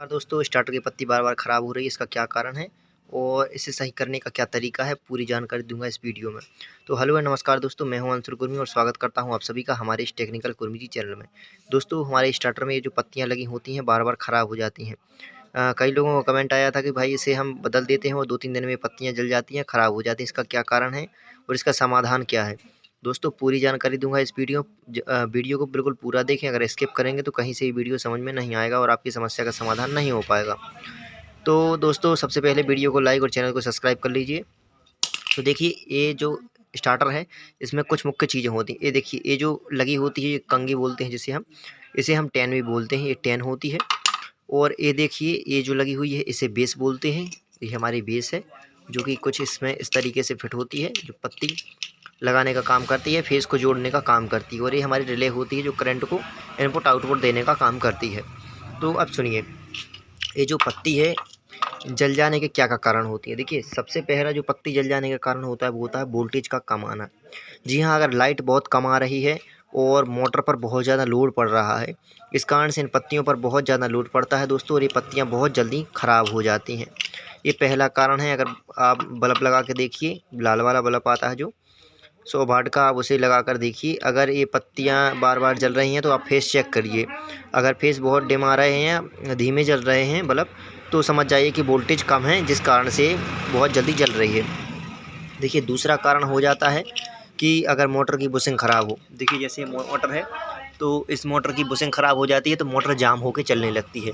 और दोस्तों स्टार्टर की पत्ती बार बार ख़राब हो रही है, इसका क्या कारण है और इसे सही करने का क्या तरीका है, पूरी जानकारी दूंगा इस वीडियो में। तो हेलो एंड नमस्कार दोस्तों, मैं हूं अंशुल कुर्मी और स्वागत करता हूं आप सभी का हमारे इस टेक्निकल कुर्मी जी चैनल में। दोस्तों हमारे स्टार्टर में ये जो पत्तियां लगी होती हैं बार बार ख़राब हो जाती हैं। कई लोगों का कमेंट आया था कि भाई इसे हम बदल देते हैं और 2-3 दिन में पत्तियाँ जल जाती हैं, ख़राब हो जाती हैं, इसका क्या कारण है और इसका समाधान क्या है। दोस्तों पूरी जानकारी दूंगा इस वीडियो को बिल्कुल पूरा देखें। अगर स्किप करेंगे तो कहीं से भी वीडियो समझ में नहीं आएगा और आपकी समस्या का समाधान नहीं हो पाएगा। तो दोस्तों सबसे पहले वीडियो को लाइक और चैनल को सब्सक्राइब कर लीजिए। तो देखिए ये जो स्टार्टर है इसमें कुछ मुख्य चीज़ें होती हैं। ये देखिए ये जो लगी होती है ये कंघी बोलते हैं, जिसे हम इसे हम टैन भी बोलते हैं, ये टैन होती है। और ये देखिए ये जो लगी हुई है इसे बेस बोलते हैं, ये हमारी बेस है जो कि कुछ इसमें इस तरीके से फिट होती है, जो पत्ती लगाने का काम करती है, फेस को जोड़ने का काम करती है। और ये हमारी रिले होती है जो करंट को इनपुट आउटपुट देने का काम करती है। तो अब सुनिए, ये जो पत्ती है जल जाने के क्या का कारण होती है। देखिए सबसे पहला जो पत्ती जल जाने का कारण होता है वो होता है वोल्टेज का कम आना। जी हाँ, अगर लाइट बहुत कम आ रही है और मोटर पर बहुत ज़्यादा लोड पड़ रहा है, इस कारण से इन पत्तियों पर बहुत ज़्यादा लोड पड़ता है दोस्तों, और ये पत्तियाँ बहुत जल्दी ख़राब हो जाती हैं। ये पहला कारण है। अगर आप बल्ब लगा के देखिए, लाल वाला बल्ब आता है जो 100 वाट का, आप उसे लगा कर देखिए। अगर ये पत्तियाँ बार बार जल रही हैं तो आप फेस चेक करिए। अगर फेस बहुत डिम आ रहे हैं या धीमे जल रहे हैं बल्ब, तो समझ जाइए कि वोल्टेज कम है, जिस कारण से बहुत जल्दी जल रही है। देखिए दूसरा कारण हो जाता है कि अगर मोटर की बुशिंग ख़राब हो। देखिए जैसे मोटर है तो इस मोटर की बुशिंग ख़राब हो जाती है तो मोटर जाम होकर चलने लगती है।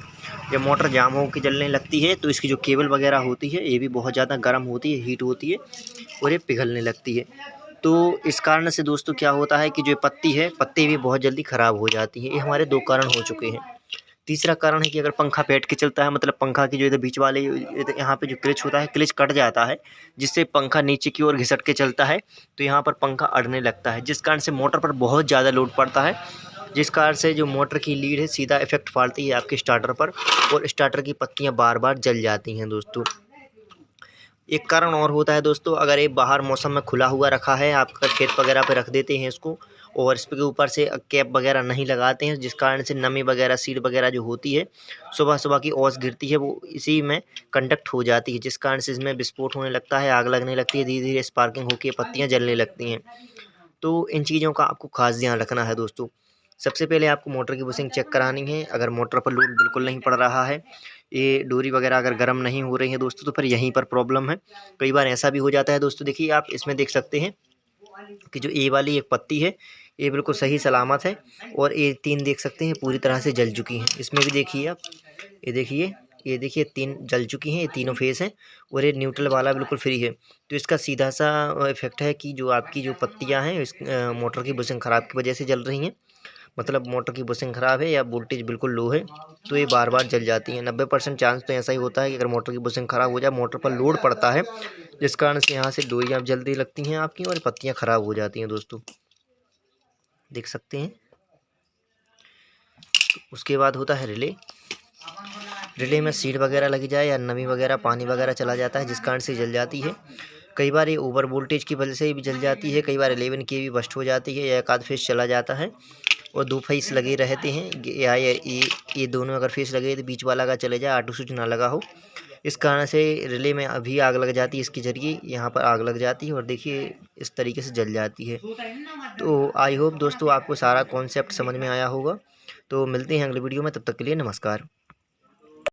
जब मोटर जाम होकर चलने लगती है तो इसकी जो केबल वगैरह होती है ये भी बहुत ज़्यादा गर्म होती है, हीट होती है और ये पिघलने लगती है। तो इस कारण से दोस्तों क्या होता है कि जो पत्ती है, पत्ती भी बहुत जल्दी ख़राब हो जाती है। ये हमारे 2 कारण हो चुके हैं। तीसरा कारण है कि अगर पंखा बैठ के चलता है, मतलब पंखा की जो इधर बीच वाले इधर यहाँ पे जो क्लिच होता है, क्लिच कट जाता है, जिससे पंखा नीचे की ओर घिसट के चलता है, तो यहाँ पर पंखा अड़ने लगता है, जिस कारण से मोटर पर बहुत ज़्यादा लोड पड़ता है, जिस कारण से जो मोटर की लीड है सीधा इफेक्ट डालती है आपके स्टार्टर पर और स्टार्टर की पत्तियाँ बार बार जल जाती हैं दोस्तों। एक कारण और होता है दोस्तों, अगर ये बाहर मौसम में खुला हुआ रखा है, आप खेत वगैरह पे रख देते हैं इसको और इसके ऊपर से कैप वगैरह नहीं लगाते हैं, जिस कारण से नमी वगैरह सीड वगैरह जो होती है, सुबह सुबह की ओस गिरती है, वो इसी में कंडक्ट हो जाती है, जिस कारण से इसमें विस्फोट होने लगता है, आग लगने लगती है, धीरे धीरे स्पार्किंग होकर पत्तियाँ जलने लगती हैं। तो इन चीज़ों का आपको खास ध्यान रखना है दोस्तों। सबसे पहले आपको मोटर की बुशिंग चेक करानी है। अगर मोटर पर लोड बिल्कुल नहीं पड़ रहा है, ये डोरी वगैरह अगर गर्म नहीं हो रही है दोस्तों, तो फिर यहीं पर प्रॉब्लम है। कई बार ऐसा भी हो जाता है दोस्तों। देखिए आप इसमें देख सकते हैं कि जो ए वाली एक पत्ती है ये बिल्कुल सही सलामत है और ये 3 देख सकते हैं पूरी तरह से जल चुकी हैं। इसमें भी देखिए आप, ये देखिए 3 जल चुकी हैं, ये तीनों फेस हैं और ये न्यूट्रल वाला बिल्कुल फ्री है। तो इसका सीधा सा इफेक्ट है कि जो आपकी जो पत्तियां हैं इस मोटर की बुशिंग ख़राब की वजह से जल रही हैं। मतलब मोटर की बुशिंग ख़राब है या वोल्टेज बिल्कुल लो है तो ये बार बार जल जाती हैं। 90% चांस तो ऐसा ही होता है कि अगर मोटर की बुशिंग ख़राब हो जाए, मोटर पर लोड पड़ता है, जिस कारण से यहाँ से डोरियाँ जल्दी लगती हैं आपकी और पत्तियाँ ख़राब हो जाती हैं दोस्तों, देख सकते हैं। उसके बाद होता है रिले। रिले में सीड वगैरह लगी जाए या नमी वगैरह पानी वगैरह चला जाता है, जिस कारण से जल जाती है। कई बार ये ओवर वोल्टेज की वजह से भी जल जाती है। कई बार 11 की भी बस्ट हो जाती है या एक आध फेस चला जाता है और 2 फेस लगे रहते हैं, या ये दोनों अगर फेस लगे तो बीच वाला का चले जाए, ऑटो स्विच ना लगा हो, इस कारण से रिले में अभी आग लग जाती है। इसके ज़रिए यहाँ पर आग लग जाती है और देखिए इस तरीके से जल जाती है। तो आई होप दोस्तों आपको सारा कॉन्सेप्ट समझ में आया होगा। तो मिलते हैं अगले वीडियो में, तब तक के लिए नमस्कार।